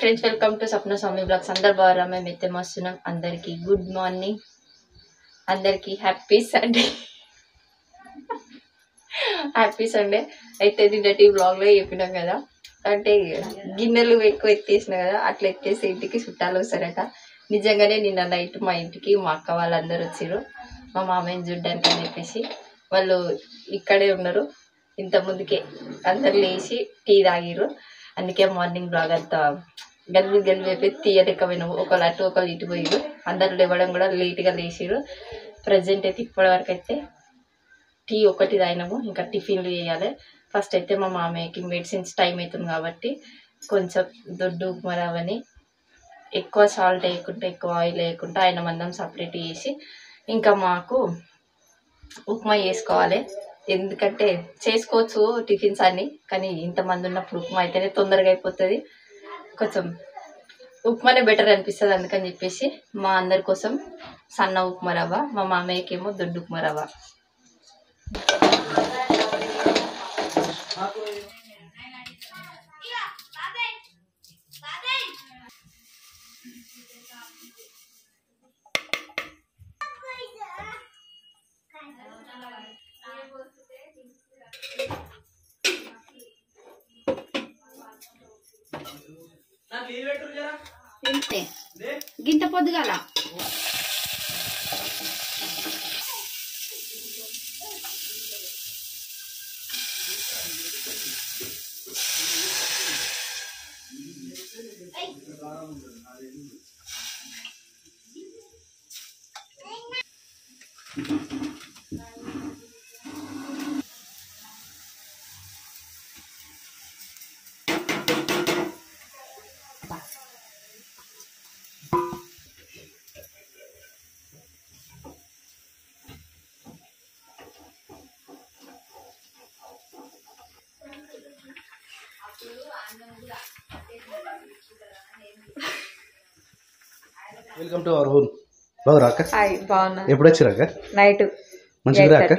Friends, welcome to Sapna Swami blogs. అందరు బాగా మేమైతే మస్తున్నాం. అందరికి గుడ్ మార్నింగ్, అందరికి హ్యాపీ సండే. Happy Sunday. అయితే నిన్నటి బ్లాగ్లో చెప్పినాం కదా, అంటే గిన్నెలు ఎక్కువ ఎత్తేసినా కదా, అట్లా ఎత్తేసి ఇంటికి చుట్టాలు వస్తారట. నిజంగానే నిన్న నైట్ మా ఇంటికి మా అక్క వాళ్ళందరూ వచ్చారు, మా మామయ్యని చూడ్డానికి అని చెప్పేసి. వాళ్ళు ఇక్కడే ఉన్నారు. ఇంత ముందుకే అందరు లేచి టీ తాగిరు. అందుకే మార్నింగ్ బ్లాగ్ అంతా గల్లి తీయలేకపోయినాము. ఒకళ్ళు అటు ఒకళ్ళు ఇటు పోయిరు. అందరు లేవడం కూడా లేట్గా లేచిరు. ప్రజెంట్ అయితే ఇప్పటి వరకు అయితే టీ ఒకటి తాగినాము, ఇంకా టిఫిన్లు చేయాలి. ఫస్ట్ అయితే మా మామయ్యకి మెడిసిన్స్ టైం అవుతుంది కాబట్టి కొంచెం దొడ్డు ఉప్మా రవ్వని ఎక్కువ సాల్ట్ వేయకుండా ఎక్కువ ఆయిల్ వేయకుండా ఆయన మందం సపరేట్ చేసి, ఇంకా మాకు ఉప్మా చేసుకోవాలి. ఎందుకంటే చేసుకోవచ్చు టిఫిన్స్ అన్నీ, కానీ ఇంతమంది ఉన్నప్పుడు ఉప్మా అయితేనే తొందరగా అయిపోతుంది. కొంచెం ఉప్మానే బెటర్ అనిపిస్తుంది. అందుకని చెప్పేసి మా అందరి కోసం సన్న ఉప్మా రవ్వ, మా మామయ్యకి ఏమో దొడ్డు ఉప్మా రవ్వ. గింత పొద్దుగాల వెల్కమ్ టు అవర్ హోమ్. బాగురా అక్క? బాగున్నా. ఎప్పుడు వచ్చిరాక? నైట్ మంచిగా రాక?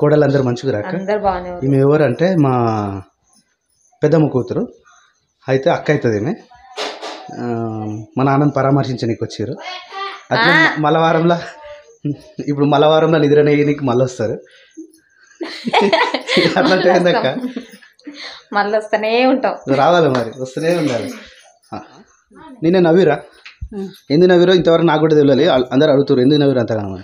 కోడలు అందరు మంచిగా రాక? ఈమె ఎవరు అంటే మా పెద్దమ్మ కూతురు. అయితే అక్క అవుతుంది ఈమె. మా నాన్నని పరామర్శించడానికి వచ్చారు. అట్లా మలవారంలో ఇప్పుడు మలవారంలో నిద్ర నీకు మళ్ళీ వస్తారు. అట్లాంటి ఏందక్క? మళ్ళీ వస్తూనే ఉంటాం. రావాలి మరి, వస్తూనే ఉండాలి. నేనే నవ్విరా? ఎందుకు నవ్విరో ఇంతవరకు నాకు కూడా తెలియాలి. అందరు అడుగుతారు ఎందుకు నవ్విరు అంతగానో.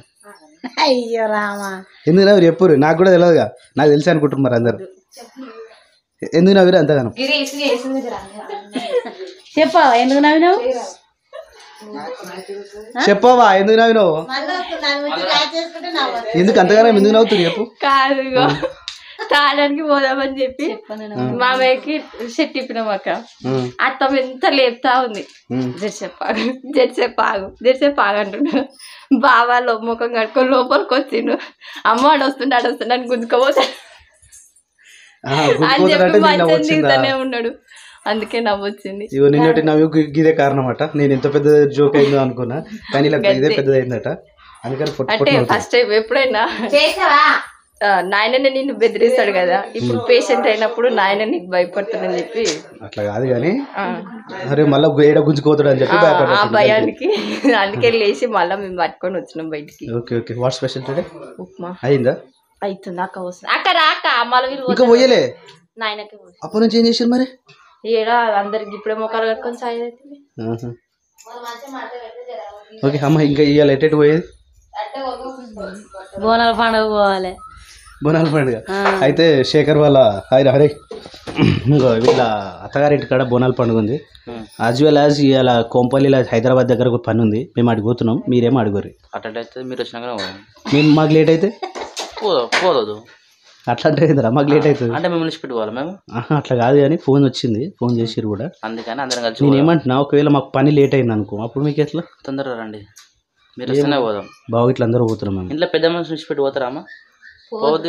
అయ్యో రామా, ఎందుకు నవ్విరు ఎప్పుడు నాకు కూడా తెలియదుగా. నాకు తెలిసి అనుకుంటారు మరి అందరు. ఎందుకు నవ్విరు అంతగానో చెప్పవా? ఎందుకు నవ్వినావు? చెప్పవా ఎందుకు నవ్వినావు? ఎందుకు అంతగానో ఎందుకు నవ్వుతుంది చెప్పు. కాదు, తాడానికి పోదామని చెప్పి మామయ్యకి షెట్ ఇప్పినాం అక్క. అత్తం ఎంత లేపుతా ఉంది, జెడ్సేపు ఆగు అంటున్నాడు. బాబా ముఖం కట్టుకొని లోపలికి వచ్చిండు. అమ్మవాడు వస్తున్నాడు అని గుంజుకోపోతాడు అని చెప్పి మంచిగా దిగుతానే ఉన్నాడు. అందుకే నవ్వొచ్చింది. ఇగో నిన్నటి నవ్వు ఇదే కారణం అట. నేను ఎంత పెద్ద జోక్ అయిందో అనుకున్నా, కానీ ఇలా ఇదే పెద్దదైందట. అందుకని అంటే ఫస్ట్ టైం ఎప్పుడైనా నాయననే నిన్ను బెదిరిస్తాడు కదా, ఇప్పుడు పేషెంట్ అయినప్పుడు నాయన నీకు భయపడుతుందని చెప్పి అట్లా కాదు కానీ అరే మళ్ళీ ఏడ గుంజుకోతాడు అని చెప్పి ఆ భయానికి అందుకే లేచి మళ్ళీ మేము పట్టుకొని వచ్చినాం బయటికి. Okay okay. What special today? Upma. అయిందా? అవుతుంది అక్క. వస్తుంది అక్క. రాక మళ్ళీ ఇంకా పోయలే నాయనకి. అప్పటి నుంచి ఏం చేసారు మరి? ఏడా అందరికి ఇప్పుడే మొక్కలు కట్టుకొని సాయి అవుతుంది. ఓకే అమ్మ, ఇంకా ఇవాళ ఎటు పోయేది? బోనాల పండుగ పోవాలి. బోనాల పండుగ అయితే శేఖర్ వాళ్ళ హరే ఇంకో వీళ్ళ అత్తగారింటి కాడ బోనాల పండుగ ఉంది. యాజ్ వెల్ యాజ్ ఇవాళ కోంపల్లిలో హైదరాబాద్ దగ్గర ఒక పని ఉంది. మేము అడిగిపోతున్నాం, మీరేమో అడుగురు. అట్లయితే మీరు వచ్చినాక మేము మాకు లేట్ అయితే పోదు. అట్లా అంటే మాకు లేట్ అవుతుంది అంటే మేము పెట్టుకోవాలి మేము. అట్లా కాదు కానీ ఫోన్ వచ్చింది, ఫోన్ చేసిరు కూడా. అందుకని అందరం కలిసి నేను ఏమంటున్నా, ఒకవేళ మాకు పని లేట్ అయింది అనుకో, అప్పుడు మీకు ఎట్లా? తొందరగా రండి, మీరు వస్తేనే పోదాం. బాగా ఇట్లా అందరూ పోతున్నాం మేము. ఇంట్లో పెద్ద మనిషి నుంచి పెట్టి పోతారా అమ్మ? పోవద్దు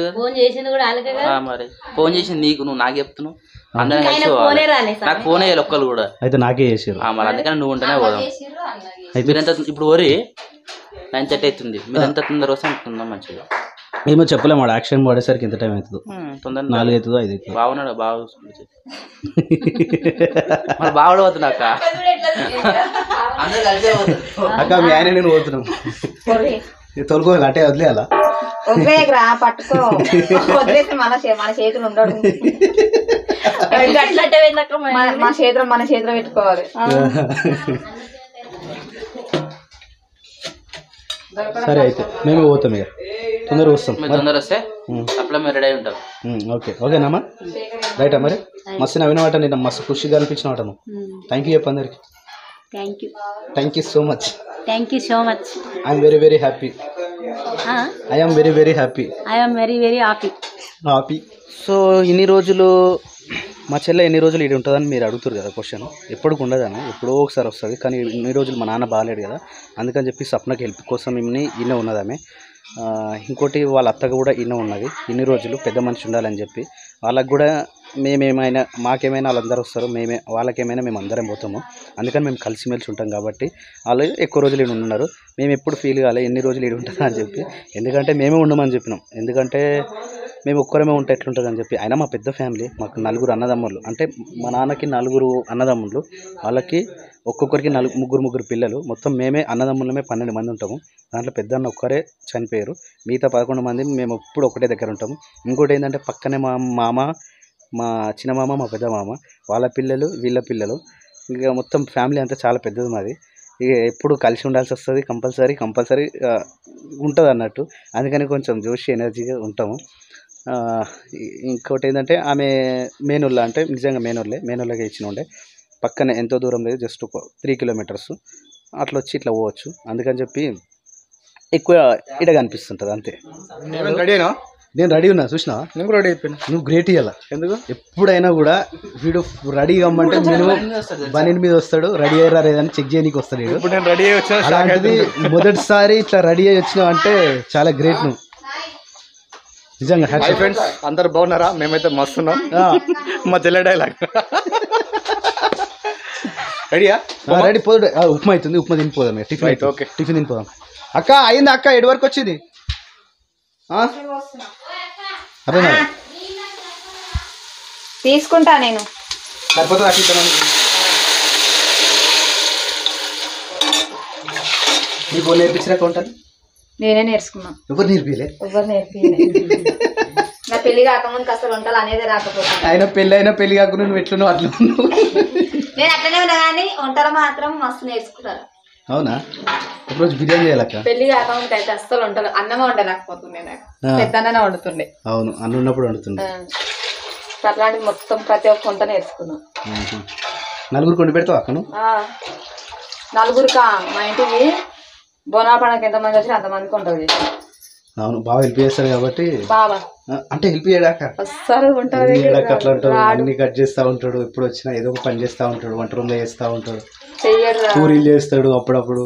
కదా. మరి ఫోన్ చేసింది నీకు, నువ్వు నాకు చెప్తున్నావు. అందరం కలిసి నాకు ఫోన్ వేయాలి ఒక్కరు కూడా. అయితే నాకే చేసారు మరి, అందుకని నువ్వు ఉంటేనే పోదాం. మీరెంత ఇప్పుడు వరి 9:30 అవుతుంది, మీరు ఎంత తొందర వస్తే అంత తొందర మంచిగా. ఏమో చెప్పలేము వాడు యాక్షన్ పడేసరికి ఎంత టైం అవుతుందో 4 అవుతుందో 5 అవుతుందో బాగున్నాడు బాగా బాగుడు పోతున్నా అక్క అక్క మీ ఆయన నేను పోతున్నాం తొలుకోవాలి అంటే వదిలేయాలా వదిలేయరా పట్టుకో వదిలేస్తే మన చేతులు ఉండడు మన చేతిలో పెట్టుకోవాలి సరే అయితే మేమే పోతాం ఇక తొందరగా వస్తాం తొందర వస్తే అట్లా మీరు రెడీ అయి ఉంటాం ఓకేనామా రైటా మరి మస్తు నవ్వినమాట నేను మస్తు ఖుషిగా అనిపించినమాట థ్యాంక్ యూ చెప్పు అందరికి thank you so much I'm very very happy I'm very very happy so ఇన్ని రోజులు మా చెల్లె ఎన్ని రోజులు ఇది ఉంటుందని మీరు అడుగుతారు కదా క్వశ్చన్ ఎప్పటికి ఉండదని ఎప్పుడో ఒకసారి వస్తుంది కానీ ఇన్ని రోజులు మా నాన్న బాగాలేడు కదా అందుకని చెప్పి సప్నకి హెల్ప్ కోసం ఈయన ఉన్నదామె ఇంకోటి వాళ్ళ అత్తగా కూడా ఈయన ఉన్నది ఇన్ని రోజులు పెద్ద మనిషి ఉండాలని చెప్పి వాళ్ళకి కూడా మేమేమైనా మాకేమైనా వాళ్ళందరూ వస్తారు వాళ్ళకేమైనా మేము అందరం పోతాము అందుకని మేము కలిసిమెలిసి ఉంటాం కాబట్టి వాళ్ళు ఎక్కువ రోజులు ఈడు ఉన్నారు మేము ఎప్పుడు ఫీల్ కాలే ఎన్ని రోజులు ఈడు ఉంటుందా అని చెప్పి ఎందుకంటే మేమే ఉండమని చెప్పినాం ఎందుకంటే మేము ఒక్కరమే ఉంటే ఎట్లుంటుంది అని చెప్పి అయినా మా పెద్ద ఫ్యామిలీ మాకు 4 అన్నదమ్ములు అంటే మా నాన్నకి 4 అన్నదమ్ములు వాళ్ళకి ఒక్కొక్కరికి 3 పిల్లలు మొత్తం మేమే అన్నదమ్ములమే 12 మంది ఉంటాము దాంట్లో పెద్ద అన్న ఒక్కరే చనిపోయారు మిగతా 11 మంది మేము ఎప్పుడు ఒకటే దగ్గర ఉంటాము ఇంకోటి ఏంటంటే పక్కనే మా మామ మా చిన్న మామ మా పెద్ద మామ వాళ్ళ పిల్లలు వీళ్ళ పిల్లలు ఇక మొత్తం ఫ్యామిలీ అంతా చాలా పెద్దది మాది ఇక ఎప్పుడు కలిసి ఉండాల్సి వస్తుంది కంపల్సరీ ఉంటుంది అన్నట్టు అందుకని కొంచెం జోషి ఎనర్జీగా ఉంటాము ఇంకోటి ఏంటంటే ఆమె మేనూళ్ళ అంటే నిజంగా మేనూళ్ళకి ఇచ్చిన ఉండే పక్కనే ఎంతో దూరం లేదు జస్ట్ 3 కిలోమీటర్స్ అట్లా వచ్చి ఇట్లా పోవచ్చు అందుకని చెప్పి ఎక్కువ ఇడగా అనిపిస్తుంటుంది అంతే రెడీనా నేను రెడీ ఉన్నా చూసినా నేను రెడీ అయిపోయినా నువ్వు గ్రేట్ ఇవ్వాల ఎందుకు ఎప్పుడైనా కూడా వీడు రెడీ కమ్మంటే మినిమం బనీన్ మీద వస్తాడు రెడీ అయ్యారా లేదని చెక్ చేయడానికి వస్తాడు ఇప్పుడు నేను రెడీ అయ్యి వచ్చా అలాంటిది మొదటిసారి ఇట్లా రెడీ అయ్యి వచ్చినావు అంటే చాలా గ్రేట్ నువ్వు నిజంగా హాయ్ ఫ్రెండ్స్ అందరు బాగున్నారా మేమైతే మస్తున్నాం మా చెల్లె డైలాగ్ రెడీయా రెడీ పోదు ఉప్మా అవుతుంది ఉప్మా తినిపోదాం టిఫిన్ అయితే ఓకే టిఫిన్ తినిపోదాం అక్క అయింది అక్క ఎడి వరకు వచ్చింది అదే తీసుకుంటా నేను సరిపోతుంది అట్లా నీకు నేర్పించిన కొంటాను నేనే నేర్చుకున్నా ఎవరు నేర్పిలే నా పెళ్లి కాకముందుకు అసలు వంటలు అనేది రాకపోతే ఆయన పెళ్లి కాకుండా నువ్వు ఎట్లా అట్లా నేను అట్లనే ఉన్నా కానీ వంటలు మాత్రం మస్తు నేర్చుకున్నాను అవునా ఒకరోజు బిర్యానీ చేయాలక్క పెళ్లి కాకముందుకు అయితే అస్సలు వంటలు అన్నమే వండలేకపోతుండే నాకు పెద్దనే వండుతుండే అవును అన్న ఉన్నప్పుడు వండుతుండే అట్లాంటిది మొత్తం ప్రతి ఒక్క వంట నేర్చుకున్నాం 4 కొండి పెడతావు అక్కను 4 మా ఇంటికి బోనాల పండుగకి ఎంతమంది వచ్చి అంతమందికి వంటలు చేసి అవును బాగా హెల్ప్ చేస్తాడు కాబట్టి బాబా అంటే హెల్ప్ చేయడాక అస్సలు ఉంటుంది అట్లా ఉంటాడు అన్ని కట్ చేస్తూ ఉంటాడు ఎప్పుడు వచ్చినా ఏదో ఒక పని చేస్తూ ఉంటాడు వంట రూమ్లో చేస్తూ ఉంటాడు పూరీలు చేస్తాడు అప్పుడప్పుడు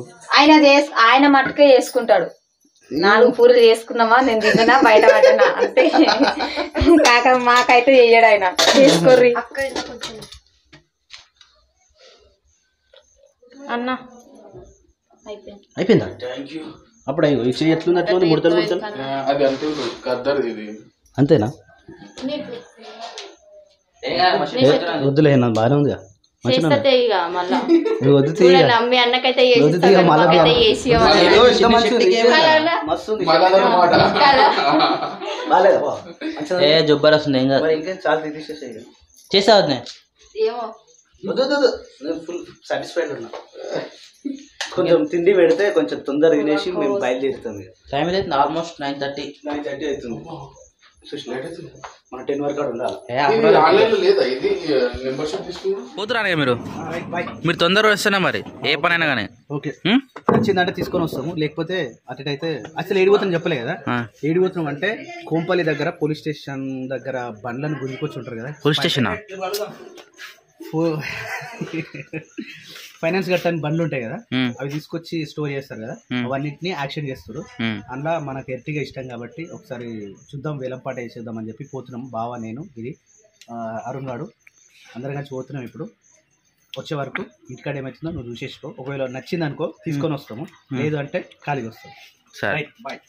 ఆయన మట్టుకే చేసుకుంటాడు 4 పూరీలు చేసుకున్నామా నేను తిన్నా బయట పడ్డా అంతే కాక మాకైతే చెయ్యడు ఆయన చేసుకోర్రి అన్న అయిపోయిందా అప్పుడు ఎట్లుంది ముడతలు అంతేనా వద్దులే నా బాగానే ఉందిగా జబ్బర్ వస్తుంది ఏం కాదు చేసా ఫుల్ సాటిస్ఫైడ్ ఉన్నా కొంచెం తిండి పెడితే కొంచెం తొందరగా తినేసి మేము బయలుదేరుతాం టైం అయితే ఆల్మోస్ట్ 9:30 అవుతుంది మన 10 వరకు ఉండాలి పోతురా మీరు తొందరగా వస్తేనే మరి ఏ పనైనా కానీ ఓకే వచ్చిందంటే తీసుకొని వస్తాము లేకపోతే అటైతే అసలు ఏడిపోతాను చెప్పలే కదా ఏడిపోతున్నాం అంటే కోంపల్లి దగ్గర పోలీస్ స్టేషన్ దగ్గర బండ్లను గుంజుకొచ్చి ఉంటారు కదా పోలీస్ స్టేషన్ ఫైనాన్స్ కట్టని బండ్లు ఉంటాయి కదా అవి తీసుకొచ్చి స్టోర్ చేస్తారు కదా అవన్నిటిని యాక్షన్ చేస్తారు అందులో మనకు ఎర్టిగా ఇష్టం కాబట్టి ఒకసారి చూద్దాం వేలంపాట వేసేద్దాం అని చెప్పి పోతున్నాం బావ నేను ఇది అరుణ్ గాడు అందరం కలిసి పోతున్నాం ఇప్పుడు వచ్చే వరకు ఇంటికాడ ఏమవుతుందో నువ్వు చూసేసుకో ఒకవేళ నచ్చింది అనుకో తీసుకొని వస్తాము లేదు అంటే ఖాళీగా వస్తాం సరే బాయ్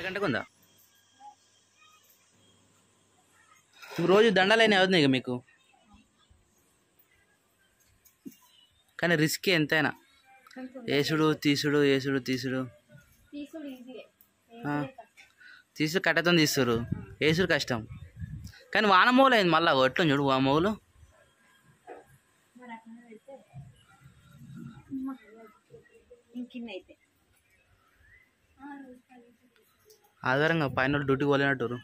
గంటకు ఉందా రోజు దండాలైనా అవుతుంది ఇక మీకు, కానీ రిస్క్ ఎంతైనా. వేసుడు తీసుడు తీసుడు కట్టతో తీస్తారు, వేసుడు కష్టం. కానీ వాన మూలు అయింది మళ్ళీ ఎట్లా చూడు ఆ మూలు. ఆధారంగా పైన డ్యూటీకి పోలేనట్టు.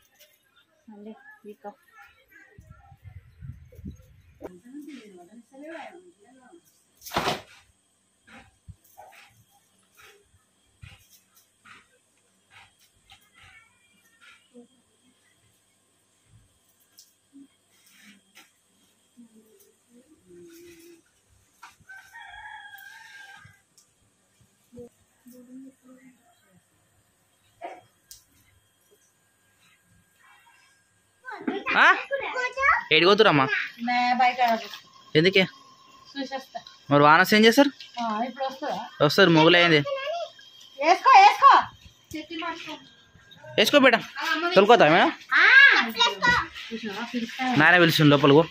ఏడిపోతురమ్మా? ఎందుకే మరి వానస్ ఏం చేస్తారు? వస్తారు మొగులైంది. వేసుకో బేట, తొలుకోతా మేడం. నానే పిలుస్తుంది లోపలకు.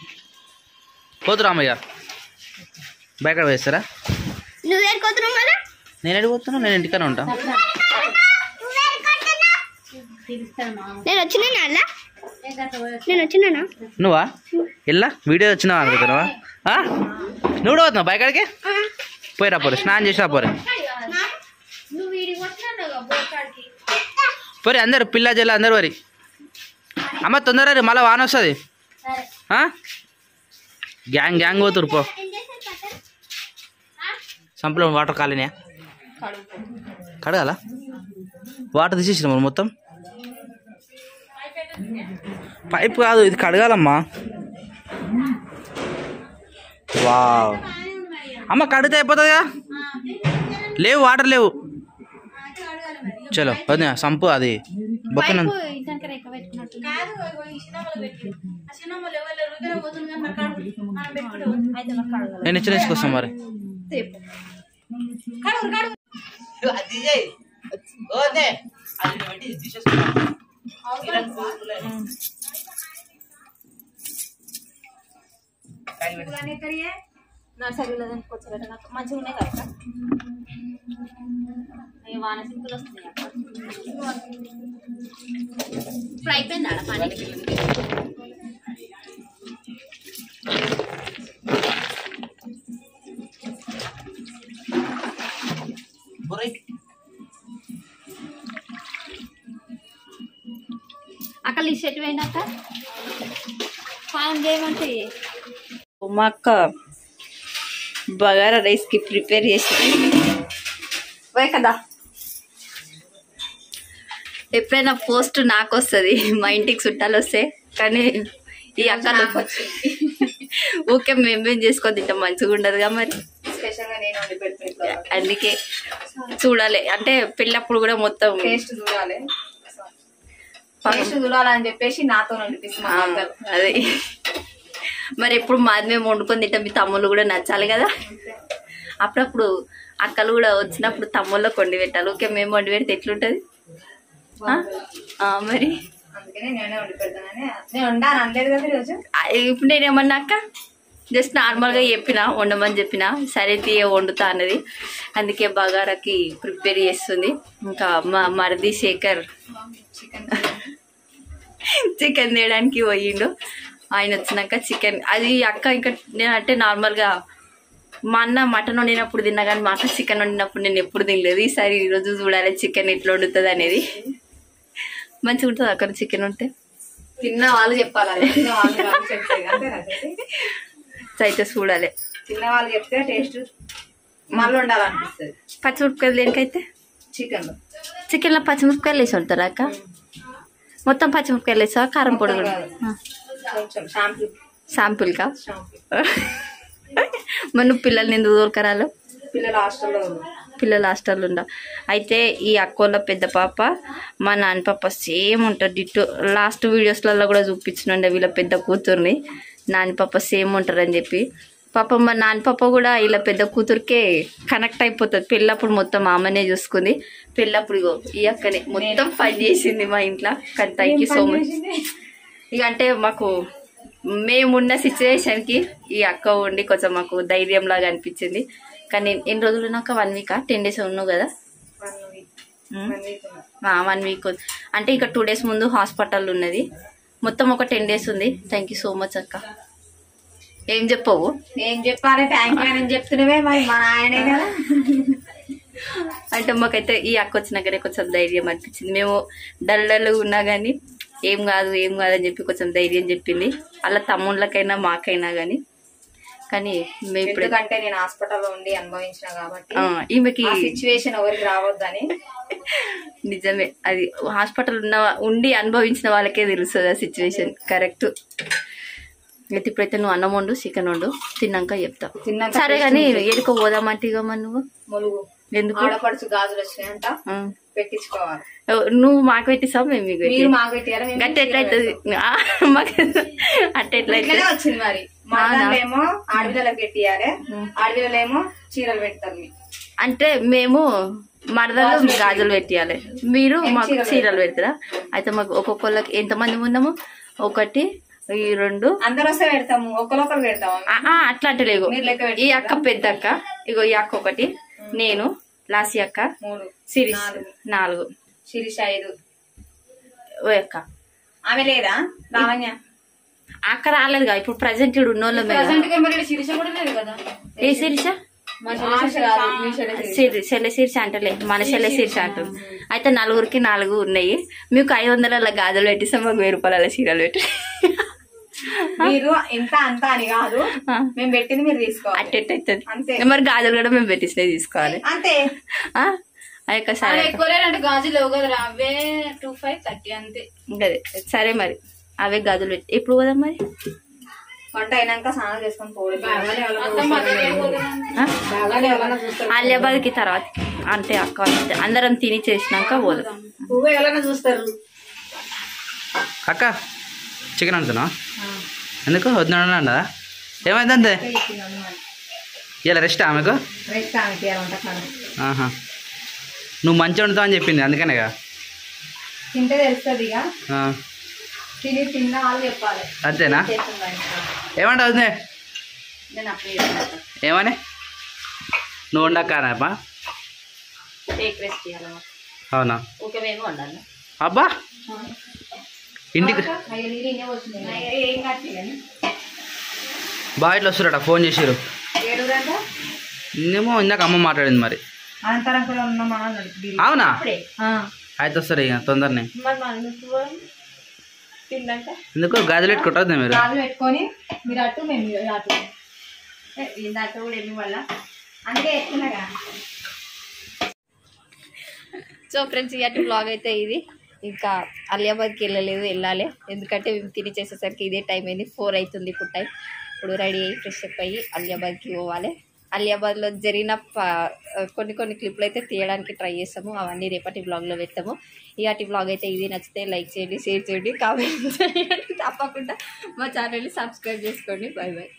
పోతురా అమ్మయ్య, బయట వేస్తారా? నేను ఎడిపోతున్నా, నేను ఇంటికనే ఉంటా. నువ్వా ఇలా వీడియో వచ్చినావా అనుకుంటున్నావా? నువ్వు కూడా పోతున్నావు బయకాడికి? పోయిరా పోరే, స్నానం చేసిరా పోరే. పోరే అందరు పిల్ల జల్ల అందరు వరి. అమ్మ తొందర మళ్ళీ వాన వస్తుంది. గ్యాంగ్ పోతురు పో. సంపలో వాటర్ కాలినా కడగాల? వాటర్ తీసేసిన మరి మొత్తం. పైప్ కాదు ఇది, కడగాలమ్మా. వావ్ అమ్మ కడిగితే అయిపోతుందిగా. లేవు వాటర్ లేవు. చలో వదినా సంపు అది బొక్కన నేను ఇచ్చిన తీసుకొస్తాను మరి. నర్సరీలో కొచ్చారట నాకు మంచిగా ఉన్నాయి కదా. వాన సింపుల్ వస్తున్నాయి. ఇప్పుడు అయిపోయింది ఆడ పని. అక్కడ ఈ సెట్ పోయినాక పాన్ చేయమంటే మా అక్క బగారా రైస్కి ప్రిపేర్ చేసి పోయి కదా. ఎప్పుడైనా పోస్ట్ నాకు వస్తుంది, మా ఇంటికి చుట్టాలు వస్తాయి. కానీ ఈ అక్కలు ఓకే మేమేం చేసుకొని తింటాం, మంచిగా ఉండదుగా మరి. అందుకే చూడాలి అంటే పెళ్ళప్పుడు కూడా మొత్తం టేస్ట్ చూడాలని చెప్పేసి నాతో అదే. మరి ఎప్పుడు మాది మేము వండుకొని తింటాం, మీ తమ్ముళ్ళు కూడా నచ్చాలి కదా. అప్పుడప్పుడు అక్కలు కూడా వచ్చినప్పుడు తమ్ముళ్ళకి వండి పెట్టాలి. ఓకే మేము వండి పెడితే ఎట్లుంటది మరి. ఇప్పుడు నేనేమన్నా అక్క జస్ట్ నార్మల్గా చెప్పిన వండమని చెప్పిన, సరే తీయ వండుతా అన్నది. అందుకే బగారాకి ప్రిపేర్ చేస్తుంది. ఇంకా మా మరిది శేఖర్ చికెన్ తేయడానికి పోయిండు. ఆయన వచ్చినాక చికెన్ అది అక్క ఇంకా నేనంటే నార్మల్గా మా అన్న మటన్ వండినప్పుడు తిన్నా, కానీ మా అక్క చికెన్ వండినప్పుడు నేను ఎప్పుడు తినలేదు. ఈసారి ఈరోజు చూడాలి చికెన్ ఎట్లా వండుతుంది అనేది. మంచిగా ఉంటుంది అక్కడ చికెన్ ఉంటే. తిన్న వాళ్ళు చెప్పాలి, అయితే చూడాలి. తిన్న వాళ్ళు చెప్తే టేస్ట్ మళ్ళీ ఉండాలనిపిస్తుంది. పచ్చిమిరపకాయలు దేనికైతే చికెన్లో పచ్చిమిరపకాయలు వేసి వండుతారా అక్క? మొత్తం పచ్చిమిరపకాయలు వేసా, కారం పొడి కూడా శాంపుల్గా. మరి నువ్వు పిల్లల్ని ఎందుకు దొరకరాలు? పిల్లలు హాస్టల్లో ఉండ. అయితే ఈ అక్కోళ్ళ పెద్ద పాప మా నాన్న పాప సేమ్ ఉంటుంది డిట్టో. లాస్ట్ వీడియోస్లలో కూడా చూపించినండే వీళ్ళ పెద్ద కూతుర్ని నాని పాప సేమ్ ఉంటారని చెప్పి. పాపం మా నాని పాప కూడా ఇలా పెద్ద కూతురికే కనెక్ట్ అయిపోతుంది. పెళ్ళప్పుడు మొత్తం ఆమెనే చూసుకుంది. పెళ్ళప్పుడు ఇగో ఈ అక్కనే మొత్తం పని చేసింది మా ఇంట్లో. కానీ థ్యాంక్ యూ సో మచ్. ఇక అంటే మాకు మేమున్న సిచ్యువేషన్కి ఈ అక్క ఉండి కొంచెం మాకు ధైర్యం లాగా అనిపించింది. కానీ ఎన్ని రోజులు ఉన్నాక 1 వీక్ 10 days ఉన్నావు కదా? 1 week అంటే ఇక 2 days ముందు హాస్పిటల్ ఉన్నది. మొత్తం ఒక 10 days ఉంది. థ్యాంక్ యూ సో మచ్ అక్క. ఏం చెప్పవు? ఏం చెప్పాలి, థ్యాంక్ యూ అని చెప్తున్నావే మరి మా ఆయనే కదా. అంటే మాకైతే ఈ అక్క వచ్చినాకనే కొంచెం ధైర్యం అనిపించింది. మేము డల్ ఉన్నా కానీ ఏం కాదు అని చెప్పి కొంచెం ధైర్యం చెప్పింది. అలా తమ్ముళ్ళకైనా మాకైనా కానీ మేము ఇప్పుడు ఎందుకంటే నేను హాస్పిటల్లో ఉండి అనుభవించిన కాబట్టి ఈమెకి సిచ్యువేషన్ ఎవరికి రావద్దని. నిజమే, అది హాస్పిటల్ ఉండి అనుభవించిన వాళ్ళకే తెలుస్తుంది ఆ సిచ్యువేషన్. కరెక్ట్. అయితే ఇప్పుడైతే నువ్వు అన్నం వండు, చికెన్ వండు, తిన్నాక చెప్తా. సరే కానీ ఎదుకో పోదామంటే ఇక మరి నువ్వు మొలుగు ఎందుకు ఆడపడుచు గాజులు వచ్చినాయంట పెట్టించుకోవాలి. నువ్వు మాకు పెట్టిస్తావు, మేము మీకు మీరు మాకు పెట్టారా? గట్టి ఎట్లయితుంది మాకు అట్ట ఎట్లయితే వచ్చింది మరి. మా ఏమో ఆడపిల్లలకు పెట్టియాలి, ఆడపిల్లలేమో చీరలు పెడతారు. అంటే మేము మరదలు గాజులు పెట్టియాలి, మీరు మాకు చీరలు పెడతారా? అయితే మాకు ఒక్కొక్కళ్ళకి ఎంతమంది ఉన్నాము? 1 2 అందరూ వస్తే పెడతాము, ఒకరు పెడతాము. అట్లా అంటే లేవు. ఈ అక్క పెద్ద అక్క, ఇగో ఈ అక్క 1, నేను, లాసి అక్క 3, శిరీష 4, శిరీష 5. ఓ అక్క ఆమె లేదా? లావణ్య అక్క రాలేదుగా. ఇప్పుడు ప్రజెంట్ ఇక్కడ ఉన్నోళ్ళ శిరీష కూడా లేదు కదా. ఏ శిరీష? చెల్లె శీర్ష అంటలే, మన చెల్లె శీర్ష అంటుంది. అయితే 4కి 4 ఉన్నాయి. మీకు 500 గాజులు పెట్టిస్తాం, మాకు 1000 రూపాయల చీరలు పెట్టి. మీరు ఇంత అంత అని కాదు, మేము పెట్టింది మీరు తీసుకోవాలి. అట్టెట్టవుతుంది అంతే. మరి గాజులు కూడా మేము పెట్టించినవి తీసుకోవాలి అంతే. అయ్యక్క సరే ఎక్కువలేనంటే గాజులు లేవు కదా, అవే 2530 అంతే. అదే సరే మరి అవే గాజులు పెట్టి ఎప్పుడు పోదాం మరి? వంట అయినాక స్నానం చేసుకొని పోవాలి. ఆలియాబాద్కి తర్వాత అంటే అక్క అందరం తిని చేసినాక పోదాం. నువ్వు ఎవరైనా చూస్తారు. అక్క చికెన్ అంటున్నా ఎందుకు వద్దునా అన్నదా? ఏమైంది అంతే? ఇలా రెస్ట్ ఆమెకు? ఆహా, నువ్వు మంచిగా వండుతావు అని చెప్పింది అందుకనేగా. తింటే తెలుస్తుంది ఇక, తిని తిన్నా వాళ్ళు చెప్పాలి. అంతేనా? ఏమంటావు? ఏమని నువ్వు వండక్కానప్పా? అవునా? అబ్బా ఇంటికి బాగా ఇట్లా వస్తురట, ఫోన్ చేసిరు. నేమో ఇందాక అమ్మ మాట్లాడింది మరి. అవునా? అయితే వస్తారు ఇక తొందరనే. ఎందుకు గాజులు పెట్టుకుంటుంది మీరు? పెట్టుకొని మీరు అటు మేము అటు ఇందాక కూడా వెళ్ళి వల్ల అందుకే ఎత్తున్నాగా. సో ఫ్రెండ్స్ ఇలాంటి బ్లాగ్ అయితే ఇది. ఇంకా అలియాబాద్కి వెళ్ళాలి. ఎందుకంటే మేము తిని చేసేసరికి ఇదే టైం అయింది. 4 అవుతుంది ఇప్పుడు టైం. ఇప్పుడు రెడీ అయ్యి ఫ్రెష్ అప్ అయ్యి అలియాబాద్కి పోవాలి. అలియాబాద్లో జరిగిన కొన్ని క్లిప్లు అయితే తీయడానికి ట్రై చేస్తాము. అవన్నీ రేపటి బ్లాగ్లో పెడతాము. ఇలాంటి బ్లాగ్ అయితే ఇది. నచ్చితే లైక్ చేయండి, షేర్ చేయండి, కామెంట్ చేయండి. తప్పకుండా మా ఛానల్ని సబ్స్క్రైబ్ చేసుకోండి. Bye bye.